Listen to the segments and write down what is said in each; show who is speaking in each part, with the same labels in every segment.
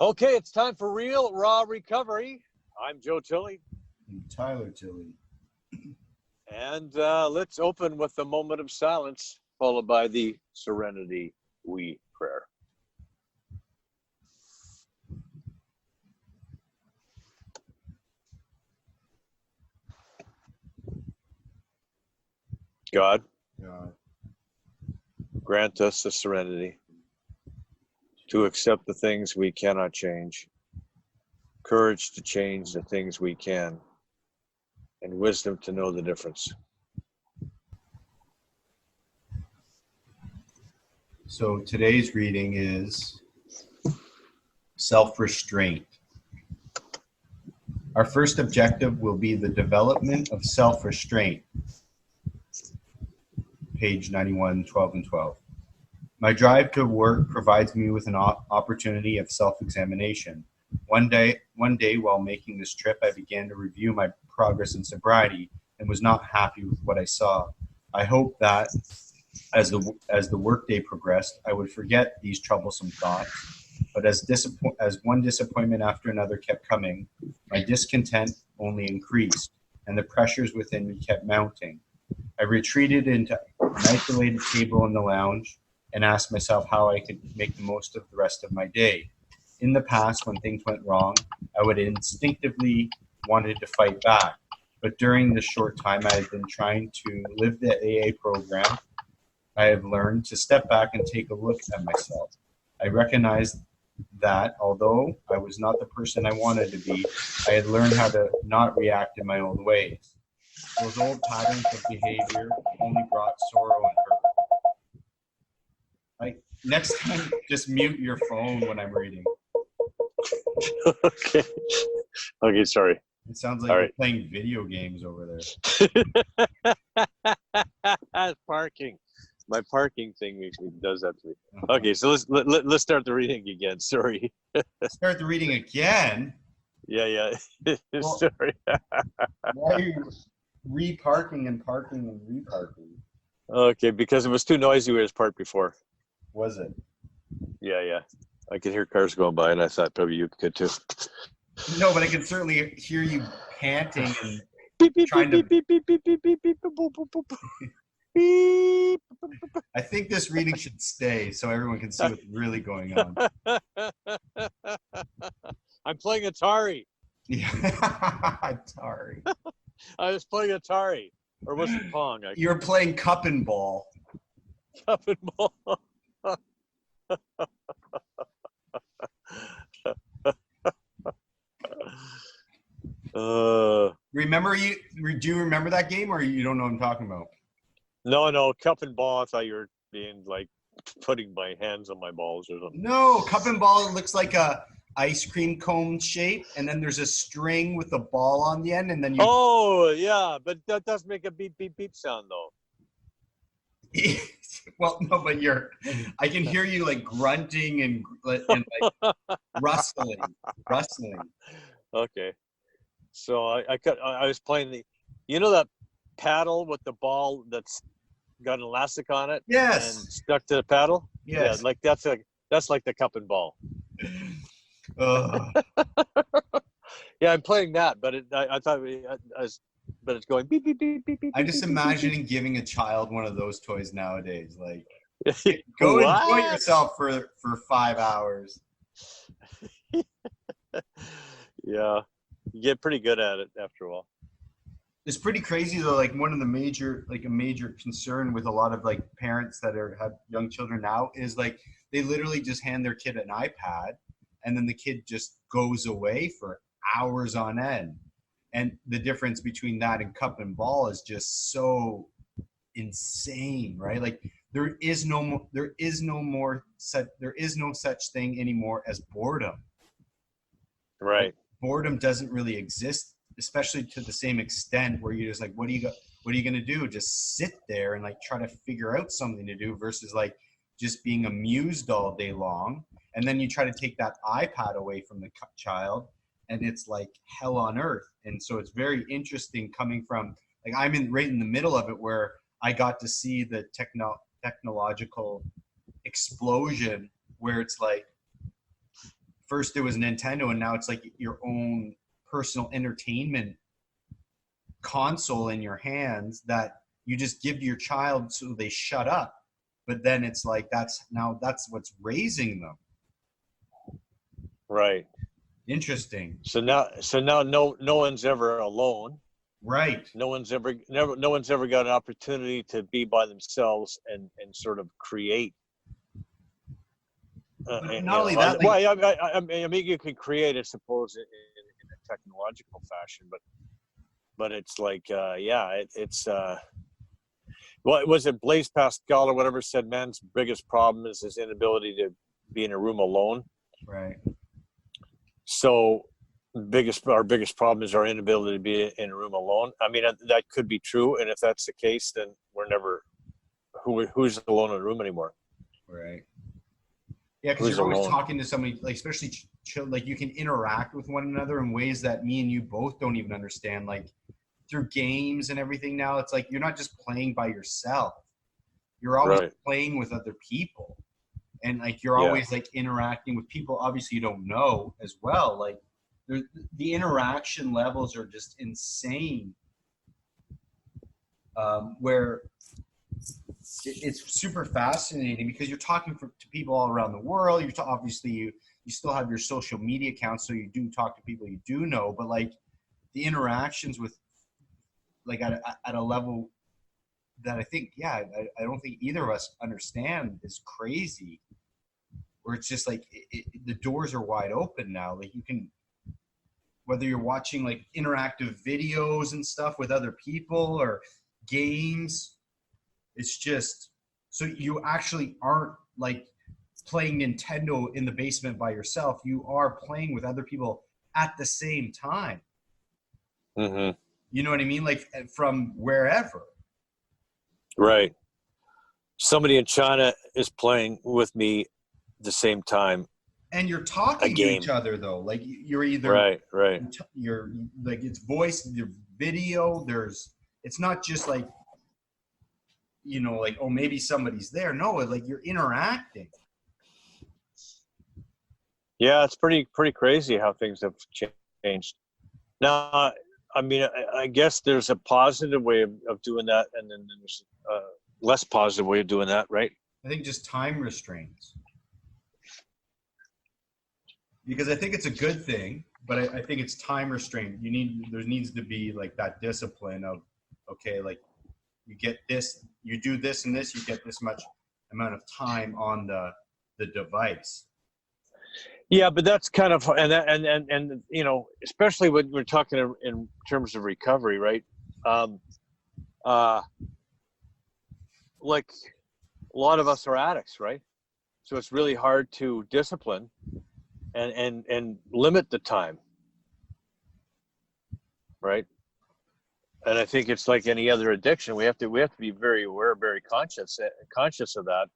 Speaker 1: Okay, it's time for Real Raw Recovery. I'm Joe Tilley.
Speaker 2: And Tyler Tilley.
Speaker 1: And let's open with a moment of silence, followed by the Serenity We prayer. God, grant us the serenity to accept the things we cannot change, courage to change the things we can, and wisdom to know the difference.
Speaker 2: So today's reading is self-restraint. Our first objective will be the development of self-restraint. Page 91, 12 and 12. My drive to work provides me with an opportunity of self-examination. One day while making this trip, I began to review my progress in sobriety and was not happy with what I saw. I hoped that as the workday progressed, I would forget these troublesome thoughts. But as one disappointment after another kept coming, my discontent only increased, and the pressures within me kept mounting. I retreated into an isolated table in the lounge and asked myself how I could make the most of the rest of my day. In the past, when things went wrong, I would instinctively wanted to fight back. But during this short time I have been trying to live the AA program, I have learned to step back and take a look at myself. I recognized that although I was not the person I wanted to be, I had learned how to not react in my own ways. Those old patterns of behavior only brought sorrow and hurt. Like, next time, just mute your phone when I'm reading.
Speaker 1: Okay. Okay, sorry.
Speaker 2: It sounds like you're playing video games over there.
Speaker 1: Parking. My parking thing does that to me. Okay, so let's start the reading again. Sorry.
Speaker 2: Start the reading again?
Speaker 1: Yeah.
Speaker 2: Well,
Speaker 1: sorry.
Speaker 2: Why are you reparking and parking and reparking?
Speaker 1: Okay, because it was too noisy where it was parked before.
Speaker 2: Was it?
Speaker 1: Yeah. I could hear cars going by, and I thought probably you could too.
Speaker 2: No, but I can certainly hear you panting and
Speaker 1: beep, beep,
Speaker 2: trying
Speaker 1: beep,
Speaker 2: to...
Speaker 1: beep, beep, beep, beep, beep, beep, boop, boop, boop, boop. Beep.
Speaker 2: I think this reading should stay so everyone can see what's really going on.
Speaker 1: I'm playing Atari.
Speaker 2: Yeah, Atari.
Speaker 1: I was playing Atari. Or was it Pong?
Speaker 2: You're playing cup and ball.
Speaker 1: Cup and ball.
Speaker 2: Do you remember that game, or you don't know what I'm talking about?
Speaker 1: No, cup and ball. I thought you were being like putting my hands on my balls or something.
Speaker 2: No, cup and ball, it looks like a ice cream cone shape, and then there's a string with a ball on the end, and then you...
Speaker 1: Oh, yeah, but that does make a beep, beep, beep sound, though.
Speaker 2: Well, no, but I can hear you like grunting and like rustling.
Speaker 1: Okay. So I was playing that paddle with the ball that's got an elastic on it?
Speaker 2: Yes.
Speaker 1: And stuck to the paddle?
Speaker 2: Yes.
Speaker 1: Yeah, like that's like the cup and ball. Yeah, I'm playing that, but I thought but it's going beep beep beep beep beep.
Speaker 2: I'm just imagining giving a child one of those toys nowadays. Like,
Speaker 1: go
Speaker 2: enjoy yourself for 5 hours.
Speaker 1: Yeah, you get pretty good at it after a while.
Speaker 2: It's pretty crazy though. Like, one of the major concern with a lot of like parents that have young children now is like they literally just hand their kid an iPad, and then the kid just goes away for hours on end. And the difference between that and cup and ball is just so insane, right? Like, there is no such thing anymore as boredom.
Speaker 1: Right.
Speaker 2: Like, boredom doesn't really exist, especially to the same extent where you're just like, what are you going to do? Just sit there and like try to figure out something to do versus like just being amused all day long. And then you try to take that iPad away from the child, and it's like hell on earth. And so it's very interesting coming from, like, I'm right in the middle of it, where I got to see the technological explosion, where it's like first it was Nintendo, and now it's like your own personal entertainment console in your hands that you just give to your child so they shut up. But then it's like that's what's raising them.
Speaker 1: Right.
Speaker 2: Interesting.
Speaker 1: So now no one's ever alone.
Speaker 2: Right.
Speaker 1: No one's ever got an opportunity to be by themselves and sort of create.
Speaker 2: Not only that,
Speaker 1: I mean, you can create, I suppose, in a technological fashion, but it's like, it's. Well, was it Blaise Pascal or whatever said man's biggest problem is his inability to be in a room alone?
Speaker 2: Right.
Speaker 1: So our biggest problem is our inability to be in a room alone. I mean, that could be true, and if that's the case, then we're never who's alone in a room anymore.
Speaker 2: Right. Yeah, because you're always talking to somebody, like especially like you can interact with one another in ways that me and you both don't even understand, like through games and everything. Now it's like you're not just playing by yourself; you're always playing with other people, and like you're always like interacting with people. Obviously, you don't know as well. Like the interaction levels are just insane. Where it's super fascinating because you're talking to people all around the world. Obviously you still have your social media accounts, so you do talk to people you do know, but like the interactions with like at a level that I think, I don't think either of us understand is crazy, where it's just like the doors are wide open now. Like you can, whether you're watching like interactive videos and stuff with other people or games, it's just, so you actually aren't like playing Nintendo in the basement by yourself. You are playing with other people at the same time.
Speaker 1: Mm-hmm.
Speaker 2: You know what I mean? Like from wherever.
Speaker 1: Right. Somebody in China is playing with me the same time.
Speaker 2: And you're talking to each other though. Like you're either
Speaker 1: right.
Speaker 2: You're like, it's voice, your video. It's not just like, you know, like, oh, maybe somebody's there. No, like you're interacting.
Speaker 1: Yeah, it's pretty crazy how things have changed. Now, I mean, I guess there's a positive way of doing that, and then there's a less positive way of doing that, right?
Speaker 2: I think just time restraints. Because I think it's a good thing, but I think it's time restraint. There needs to be like that discipline of, okay, like you get this, you do this and this, you get this much amount of time on the device.
Speaker 1: Yeah, but that's kind of, and you know, especially when we're talking in terms of recovery, right? Like a lot of us are addicts, right? So it's really hard to discipline and limit the time, right? And I think it's like any other addiction. We have to be very aware, very conscious of that.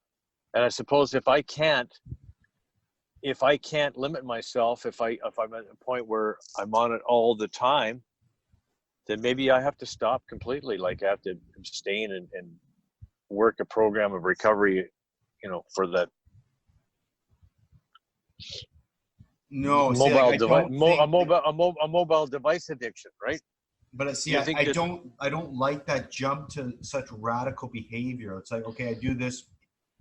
Speaker 1: And I suppose if I can't limit myself, if I'm at a point where I'm on it all the time, then maybe I have to stop completely. Like I have to abstain and work a program of recovery, you know, for that.
Speaker 2: No,
Speaker 1: mobile device, a mobile device addiction, right?
Speaker 2: But see, I don't like that jump to such radical behavior. It's like, okay, I do this,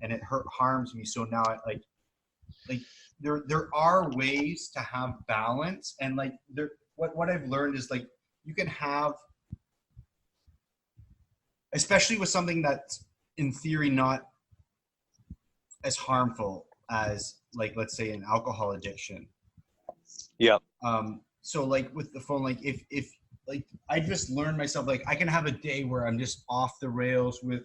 Speaker 2: and it harms me. So now like there are ways to have balance, and like what I've learned is like you can have, especially with something that's in theory not as harmful as, like, let's say an alcohol addiction.
Speaker 1: Yeah.
Speaker 2: So like with the phone, like if like I just learned myself, like I can have a day where I'm just off the rails with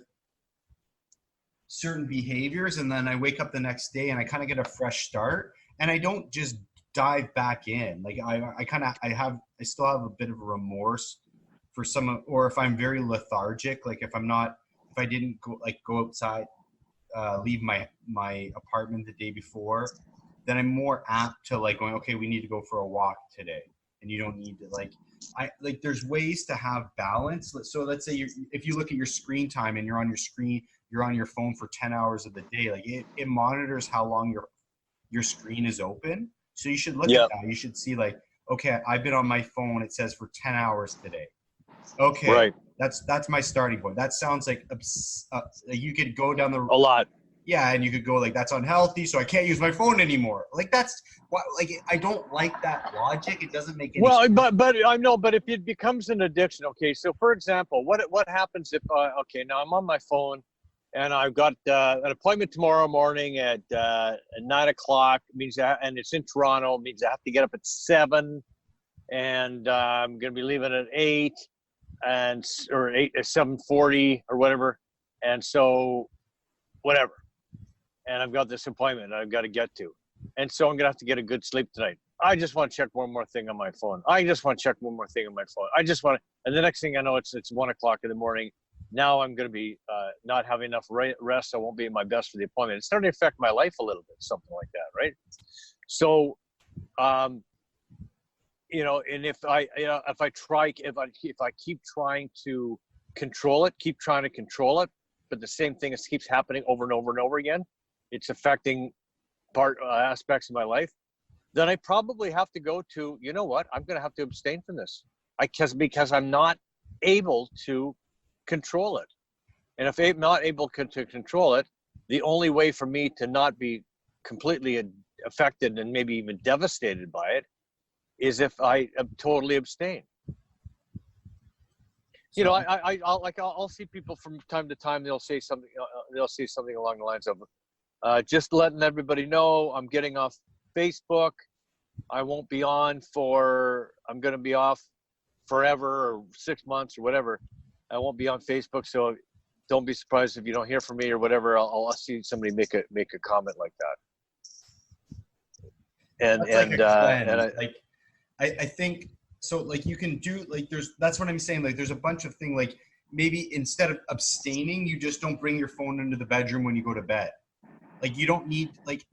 Speaker 2: certain behaviors, and then I wake up the next day and I kind of get a fresh start, and I don't just dive back in. Like I still have a bit of a remorse for some, or if I'm very lethargic, like if I didn't go outside, leave my apartment the day before, then I'm more apt to like going, okay, we need to go for a walk today. And you don't need to there's ways to have balance. So let's say if you look at your screen time and you're on your phone for 10 hours of the day, like it monitors how long your screen is open. So you should look
Speaker 1: Yeah.
Speaker 2: at that. You should see like, okay, I've been on my phone, it says for 10 hours today. Okay,
Speaker 1: Right.
Speaker 2: that's my starting point. That sounds like you could go down the
Speaker 1: A lot.
Speaker 2: yeah, and you could go like that's unhealthy, so I can't use my phone anymore. Like that's why, like I don't like that logic. It doesn't make any
Speaker 1: Well,
Speaker 2: sense.
Speaker 1: but I know, but if it becomes an addiction, okay. So, for example, what happens if okay, now I'm on my phone, and I've got an appointment tomorrow morning at 9 o'clock. Means that, and it's in Toronto. Means I have to get up at 7, and I'm going to be leaving at 8, and or 7:40 or whatever, and so whatever. And I've got this appointment I've got to get to. And so I'm going to have to get a good sleep tonight. I just want to check one more thing on my phone. I just want to check one more thing on my phone. I just want to, and the next thing I know, it's 1 o'clock in the morning. Now I'm going to be not having enough rest. I won't be my best for the appointment. It's starting to affect my life a little bit, something like that, right? So, you know, and if I keep trying to control it, but the same thing keeps happening over and over and over again, it's affecting aspects of my life, then I probably have to go to, you know what, I'm going to have to abstain from this. Because I'm not able to control it. And if I'm not able to control it, the only way for me to not be completely affected and maybe even devastated by it is if I totally abstain. You know, I'll see people from time to time. They'll say something along the lines of, just letting everybody know I'm getting off Facebook. I'm going to be off forever or 6 months or whatever. I won't be on Facebook, so don't be surprised if you don't hear from me or whatever. I'll see somebody make a comment like that.
Speaker 2: I think so. Like you can do like that's what I'm saying. Like there's a bunch of things. Like maybe instead of abstaining, you just don't bring your phone into the bedroom when you go to bed. Like you don't need like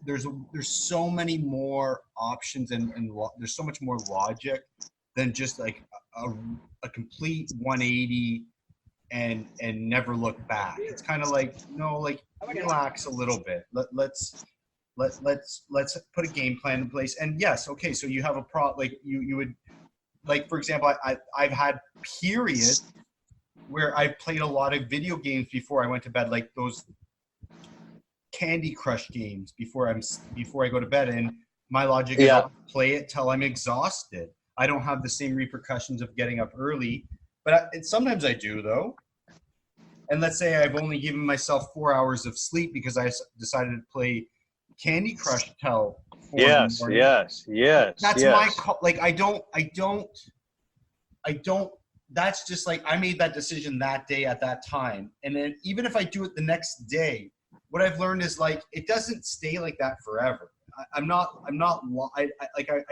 Speaker 2: there's so many more options and there's so much more logic than just like a complete 180 and never look back. It's kind of like like relax a little bit. Let's put a game plan in place. And yes, okay, so you have a like you would like, for example, I've had periods where I played a lot of video games before I went to bed, like those Candy Crush games before I go to bed, and my logic is I'll play it till I'm exhausted. I don't have the same repercussions of getting up early, but sometimes I do though. And let's say I've only given myself 4 hours of sleep because I decided to play Candy Crush till 4 in the morning.
Speaker 1: Yes.
Speaker 2: That's my call. Like I don't. That's just like I made that decision that day at that time, and then even if I do it the next day, what I've learned is like it doesn't stay like that forever. I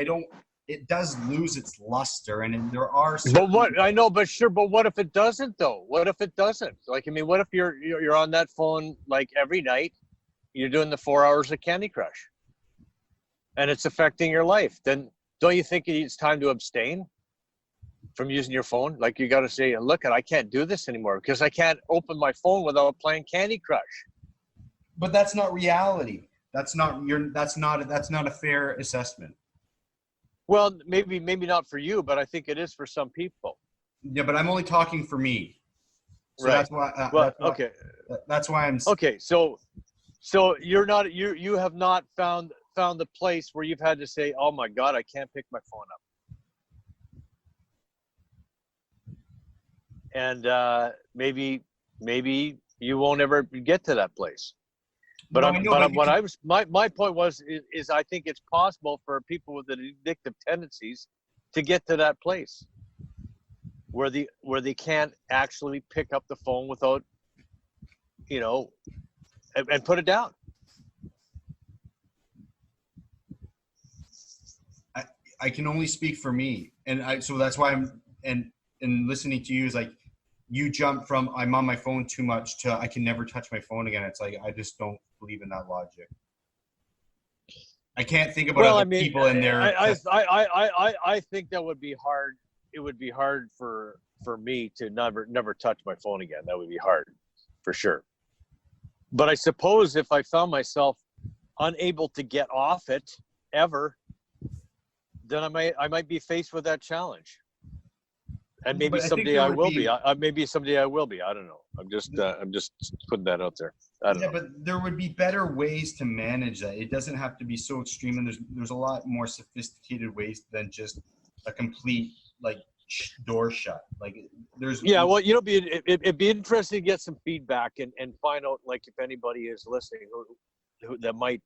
Speaker 2: don't. It does lose its luster, and there are.
Speaker 1: But what I know, but what if it doesn't though? What if it doesn't? Like, I mean, what if you're on that phone like every night? You're doing the 4 hours of Candy Crush, and it's affecting your life. Then don't you think it's time to abstain from using your phone? Like you got to say, look, I can't do this anymore because I can't open my phone without playing Candy Crush.
Speaker 2: But that's not reality. That's not a fair assessment.
Speaker 1: Well, maybe not for you, but I think it is for some people.
Speaker 2: Yeah, but I'm only talking for me. So
Speaker 1: right.
Speaker 2: That's why.
Speaker 1: Okay.
Speaker 2: That's why I'm.
Speaker 1: Okay, so you're not you have not found the place where you've had to say, oh my God, I can't pick my phone up. And maybe you won't ever get to that place. But my point was is I think it's possible for people with addictive tendencies to get to that place where they can't actually pick up the phone without, and put it down.
Speaker 2: I can only speak for me, and so that's why and listening to you is like you jump from I'm on my phone too much to I can never touch my phone again. It's like I just don't believe in that logic. I can't think about people in there.
Speaker 1: I think that would be hard. It would be hard for me to never touch my phone again. That would be hard, for sure. But I suppose if I found myself unable to get off it ever, then I might be faced with that challenge. And
Speaker 2: Yeah,
Speaker 1: maybe
Speaker 2: but I think
Speaker 1: someday
Speaker 2: there
Speaker 1: I
Speaker 2: would
Speaker 1: will be.
Speaker 2: be.
Speaker 1: Maybe someday I will be. I don't know. I'm just putting that out there. I don't
Speaker 2: Yeah,
Speaker 1: know.
Speaker 2: but there would be better ways to manage that. It doesn't have to be so extreme, and there's a lot more sophisticated ways than just a complete like door shut. Like there's
Speaker 1: Yeah, well, it'd be interesting to get some feedback and find out, like, if anybody is listening who that might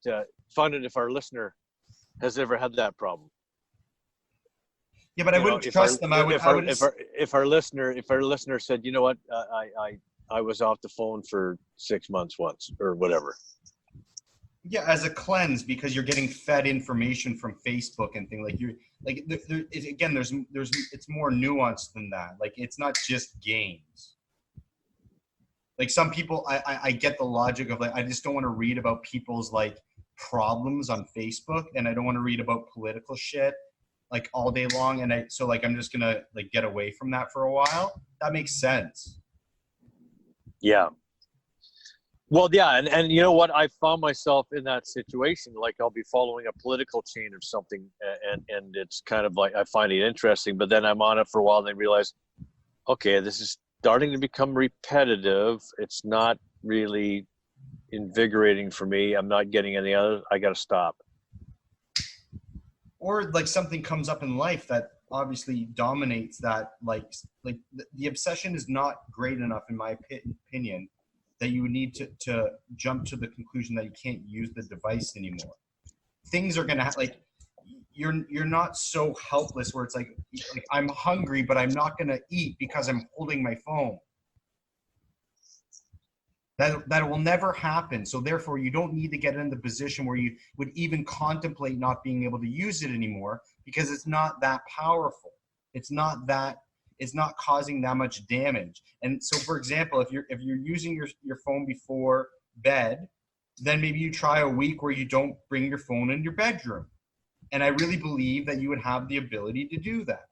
Speaker 1: find it, if our listener has ever had that problem.
Speaker 2: yeah, but I
Speaker 1: You know,
Speaker 2: wouldn't trust them.
Speaker 1: if our listener said, you know what, I was off the phone for 6 months once or whatever.
Speaker 2: Yeah, as a cleanse because you're getting fed information from Facebook and things like again, there's it's more nuanced than that. Like it's not just games. Like some people, I get the logic of like I just don't want to read about people's like problems on Facebook, and I don't want to read about political shit like all day long, and so like I'm just gonna like get away from that for a while. That makes sense.
Speaker 1: Yeah. Well, yeah, and you know what? I found myself in that situation. Like I'll be following a political chain or something, and it's kind of like I find it interesting, but then I'm on it for a while and I realize, okay, this is starting to become repetitive. It's not really invigorating for me. I'm not getting any other. I got to stop.
Speaker 2: Or like something comes up in life that obviously dominates that like the obsession is not great enough in my opinion that you would need to jump to the conclusion that you can't use the device anymore. Things are going to like you're not so helpless where it's like I'm hungry but I'm not going to eat because I'm holding my phone. That will never happen. So therefore, you don't need to get in the position where you would even contemplate not being able to use it anymore because it's not that powerful. It's not that. It's not causing that much damage. And so, for example, if you're using your phone before bed, then maybe you try a week where you don't bring your phone in your bedroom. And I really believe that you would have the ability to do that.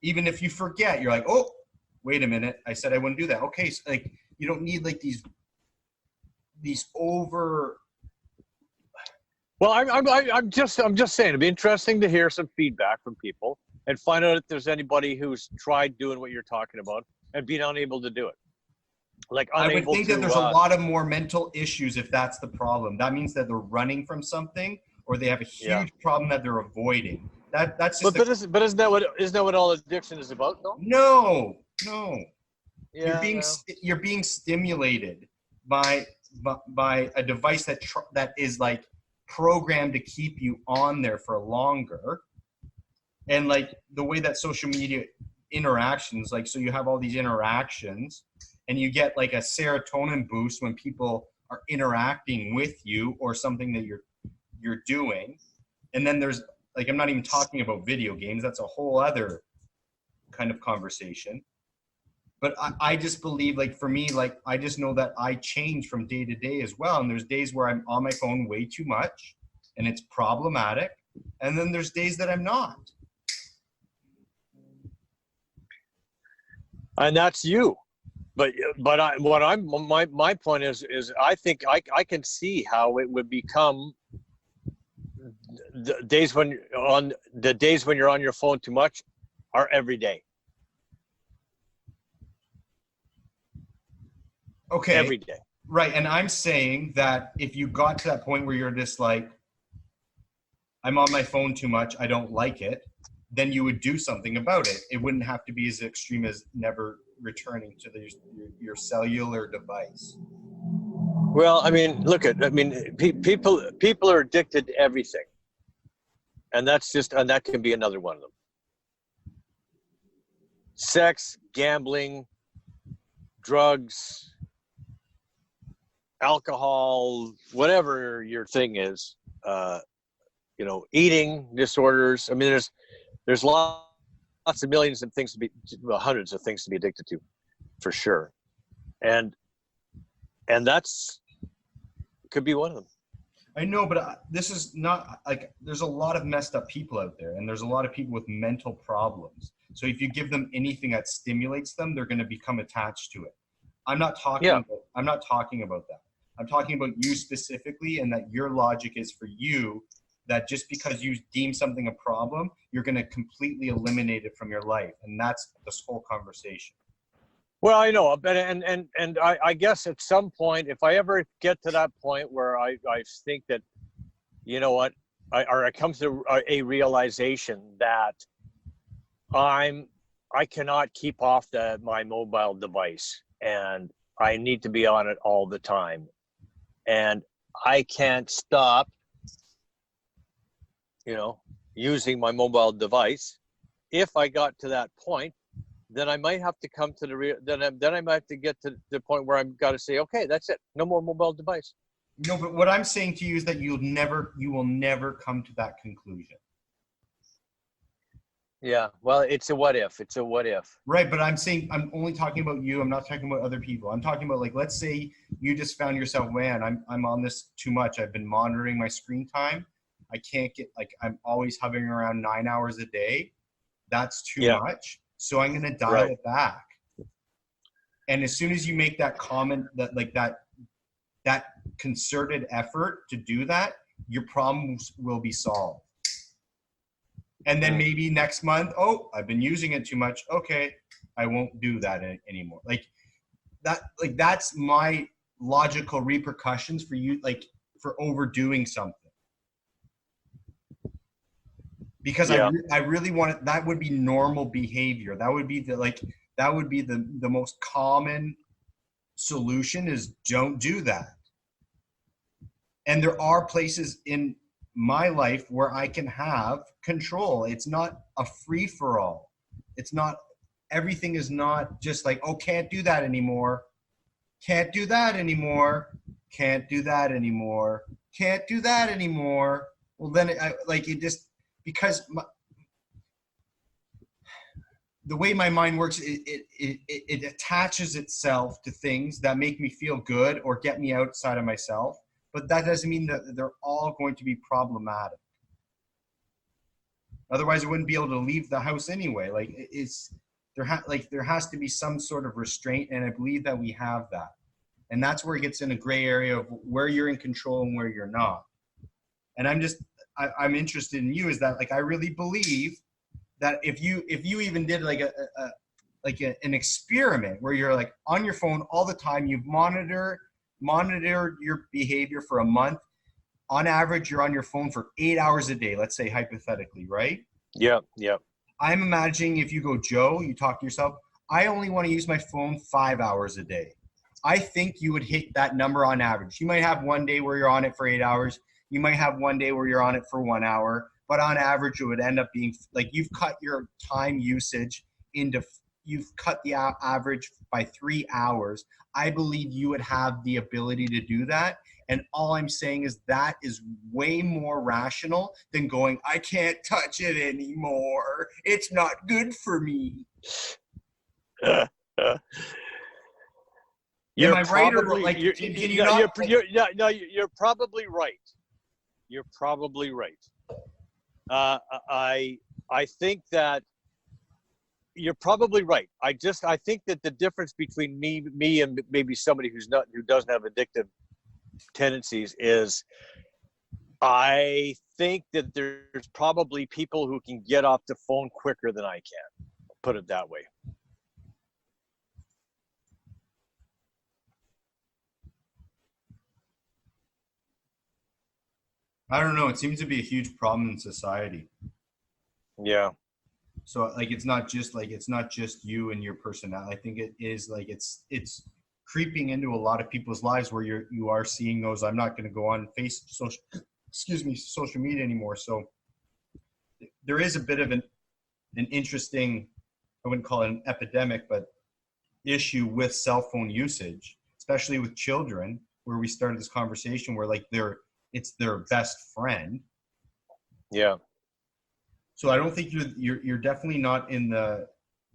Speaker 2: Even if you forget, you're like, oh, wait a minute, I said I wouldn't do that. Okay, so like you don't need like these over.
Speaker 1: Well, I'm just saying it'd be interesting to hear some feedback from people and find out if there's anybody who's tried doing what you're talking about and being unable to do it. Like
Speaker 2: I would
Speaker 1: unable
Speaker 2: think
Speaker 1: to.
Speaker 2: that there's a lot of more mental issues if that's the problem. That means that they're running from something or they have a
Speaker 1: Yeah.
Speaker 2: huge problem that they're avoiding. That's just
Speaker 1: But isn't that what all addiction is about, though?
Speaker 2: no.
Speaker 1: Yeah.
Speaker 2: You're being stimulated by a device that is like programmed to keep you on there for longer. And like the way that social media interactions, like so you have all these interactions and you get like a serotonin boost when people are interacting with you or something that you're doing. And then there's like I'm not even talking about video games, that's a whole other kind of conversation. But I just believe like for me, like I just know that I change from day to day as well. And there's days where I'm on my phone way too much and it's problematic. And then there's days that I'm not.
Speaker 1: And that's you. But my point is I think I can see how it would become the days when you're on your phone too much are every day.
Speaker 2: Okay.
Speaker 1: Every day.
Speaker 2: Right. And I'm saying that if you got to that point where you're just like, I'm on my phone too much, I don't like it, then you would do something about it. It wouldn't have to be as extreme as never returning to your cellular device.
Speaker 1: Well, I mean, people are addicted to everything. And that can be another one of them. Sex, gambling, drugs, alcohol, whatever your thing is, eating disorders. I mean, there's lots of millions of things hundreds of things to be addicted to, for sure. And that's could be one of them.
Speaker 2: I know, but this is not like there's a lot of messed up people out there, and there's a lot of people with mental problems. So if you give them anything that stimulates them, they're going to become attached to it. I'm not talking about that. I'm talking about you specifically, and that your logic is for you that just because you deem something a problem, you're going to completely eliminate it from your life. And that's this whole conversation.
Speaker 1: Well, I know, but I guess at some point, if I ever get to that point where I think that, you know what, I come to a realization that I cannot keep off my mobile device, and I need to be on it all the time, and I can't stop, using my mobile device. If I got to that point, then I might have to come to then I might have to get to the point where I've got to say, okay, that's it, no more mobile device.
Speaker 2: No, but what I'm saying to you is that you will never come to that conclusion.
Speaker 1: Yeah, well, it's a what if.
Speaker 2: Right, but I'm saying, I'm only talking about you. I'm not talking about other people. I'm talking about, like, let's say you just found yourself, man, I'm on this too much. I've been monitoring my screen time. I can't get, like, I'm always hovering around 9 hours a day. That's too much. So I'm going to dial it back. And as soon as you make that comment, that concerted effort to do that, your problems will be solved. And then maybe next month, oh, I've been using it too much. Okay, I won't do that anymore. That's my logical repercussions for you, like, for overdoing something. Because I really want it. That would be normal behavior. That would be the most common solution, is don't do that. And there are places in my life where I can have control. It's not a free for all. It's not, everything is not just like, oh, can't do that anymore. Can't do that anymore. Can't do that anymore. Can't do that anymore. Well, then because the way my mind works, it attaches itself to things that make me feel good or get me outside of myself. But that doesn't mean that they're all going to be problematic. Otherwise, I wouldn't be able to leave the house anyway. Like, there has to be some sort of restraint, and I believe that we have that. And that's where it gets in a gray area of where you're in control and where you're not. And I'm interested in you, is that, like, I really believe that if you even did like an experiment where you're, like, on your phone all the time, you've monitored your behavior for a month. On average, you're on your phone for 8 hours a day, let's say, hypothetically, right?
Speaker 1: Yep.
Speaker 2: I'm imagining if you go, Joe, you talk to yourself, I only want to use my phone 5 hours a day. I think you would hit that number on average. You might have one day where you're on it for 8 hours. You might have one day where you're on it for 1 hour. But on average, it would end up being like you've cut your time usage you've cut the average by 3 hours. I believe you would have the ability to do that. And all I'm saying is that is way more rational than going, I can't touch it anymore. It's not good for me.
Speaker 1: You're
Speaker 2: Am I
Speaker 1: probably,
Speaker 2: right, or, like,
Speaker 1: you're,
Speaker 2: can
Speaker 1: you,
Speaker 2: you
Speaker 1: no,
Speaker 2: not?
Speaker 1: you're probably right. You're probably right. I think that you're probably right. I think that the difference between me and maybe somebody who doesn't have addictive tendencies is, I think that there's probably people who can get off the phone quicker than I can. Put it that way.
Speaker 2: I don't know. It seems to be a huge problem in society.
Speaker 1: Yeah.
Speaker 2: So, like, it's not just you and your personality. I think it is, like, it's creeping into a lot of people's lives where you are seeing those. I'm not going to go on social media anymore. So there is a bit of an interesting, I wouldn't call it an epidemic, but issue with cell phone usage, especially with children, where we started this conversation where, like, it's their best friend.
Speaker 1: Yeah.
Speaker 2: So I don't think you're definitely not in the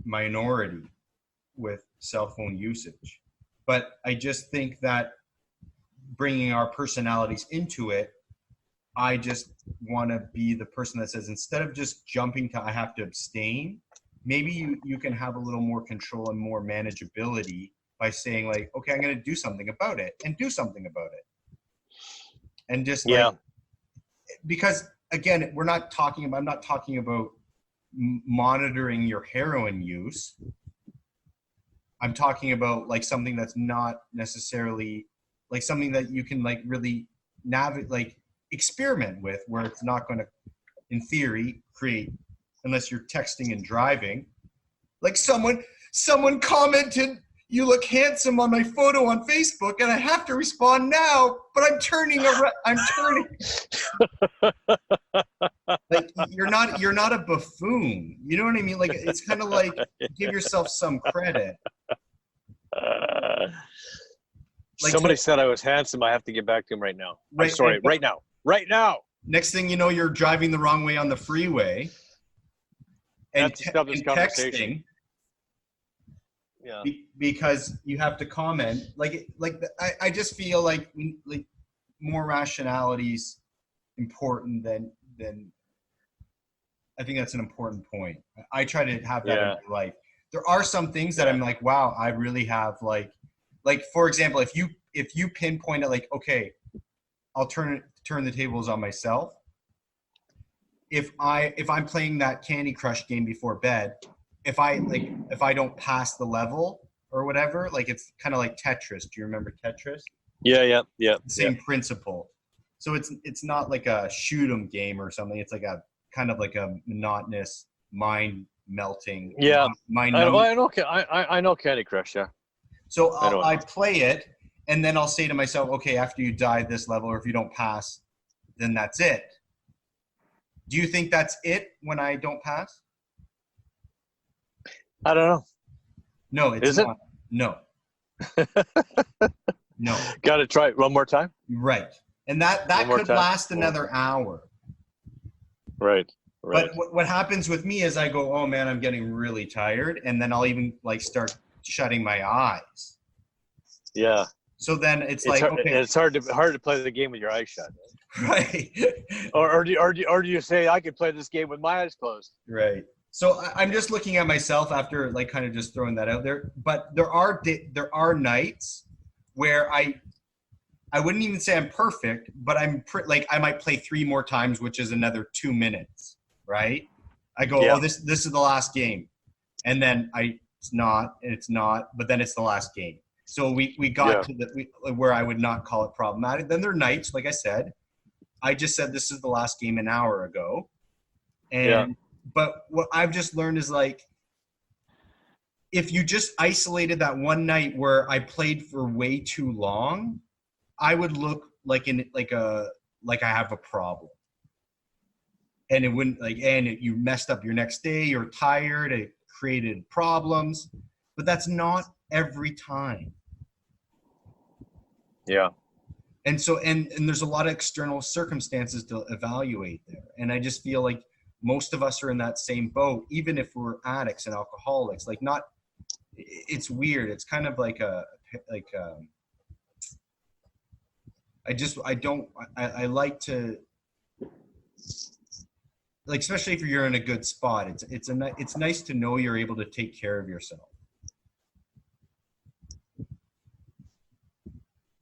Speaker 2: minority with cell phone usage, but I just think that bringing our personalities into it, I just want to be the person that says, instead of just jumping to I have to abstain, maybe you can have a little more control and more manageability by saying, like, okay, I'm going to do something about it, and do something about it. And just, like, because again, I'm not talking about monitoring your heroin use. I'm talking about like something that's not necessarily like something that you can like really navigate, like experiment with, where it's not going to, in theory, create, unless you're texting and driving. Like someone commented, "You look handsome" on my photo on Facebook, and I have to respond now, but I'm turning. Like you're not a buffoon. You know what I mean? Like it's kind of like, give yourself some credit. Like
Speaker 1: Somebody said I was handsome. I have to get back to him right now.
Speaker 2: Right,
Speaker 1: I'm sorry. Right now. Right now.
Speaker 2: Next thing you know, you're driving the wrong way on the freeway and,
Speaker 1: Stop this conversation.
Speaker 2: texting.
Speaker 1: Yeah.
Speaker 2: Because you have to comment. I just feel like more rationality is important than. I think that's an important point. I try to have that in my life. There are some things that I'm like, wow, I really have like for example, if you pinpoint it, like, okay, I'll turn the tables on myself. If I'm playing that Candy Crush game before bed, if I don't pass the level or whatever, like it's kind of like Tetris. Do you remember Tetris?
Speaker 1: Yeah.
Speaker 2: Same principle. So it's not like a shoot 'em game or something. It's like a kind of like a monotonous, mind melting.
Speaker 1: Yeah.
Speaker 2: Mind
Speaker 1: I know Candy Crush. Yeah.
Speaker 2: So I play it, and then I'll say to myself, okay, after you die this level, or if you don't pass, then that's it. Do you think that's it when I don't pass?
Speaker 1: I don't know.
Speaker 2: No, it's not. No. No.
Speaker 1: Got to try it one more time.
Speaker 2: Right. And that could last another hour.
Speaker 1: Right.
Speaker 2: But what happens with me is I go, oh man, I'm getting really tired. And then I'll even like start shutting my eyes.
Speaker 1: Yeah.
Speaker 2: So then it's
Speaker 1: hard to play the game with your eyes shut.
Speaker 2: Right.
Speaker 1: or do you say I can play this game with my eyes closed?
Speaker 2: Right. So I'm just looking at myself after like kind of just throwing that out there. But there are nights where I wouldn't even say I'm perfect, but like I might play 3 more times, which is another 2 minutes, right? I go, oh, this is the last game, and then it's not, but then it's the last game. So we got to where I would not call it problematic. Then there are nights, like I said, I just said this is the last game an hour ago, and but what I've just learned is like, if you just isolated that one night where I played for way too long, I would look like I have a problem, and it wouldn't you messed up your next day. You're tired. It created problems, but that's not every time.
Speaker 1: Yeah.
Speaker 2: And so, and there's a lot of external circumstances to evaluate there. And I just feel like most of us are in that same boat, even if we're addicts and alcoholics. Like, not, it's weird. It's kind of like I like to, like, especially if you're in a good spot, it's nice to know you're able to take care of yourself.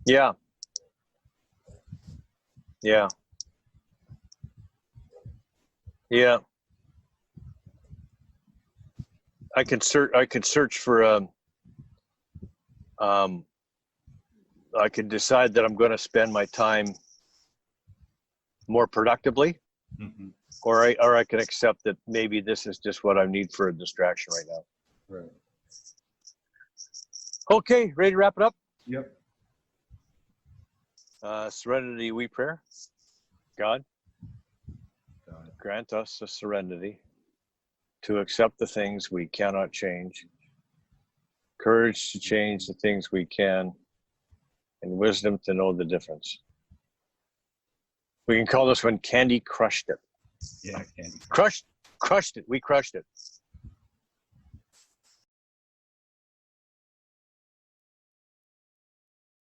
Speaker 1: Yeah. Yeah. Yeah. I could search for I could decide that I'm going to spend my time more productively, or I can accept that maybe this is just what I need for a distraction right now.
Speaker 2: Right.
Speaker 1: Okay, ready to wrap it up?
Speaker 2: Yep.
Speaker 1: Serenity, we pray. God, grant us the serenity to accept the things we cannot change, courage to change the things we can, and wisdom to know the difference. We can call this one Candy Crushed It.
Speaker 2: Yeah, Candy
Speaker 1: Crushed it. We crushed it.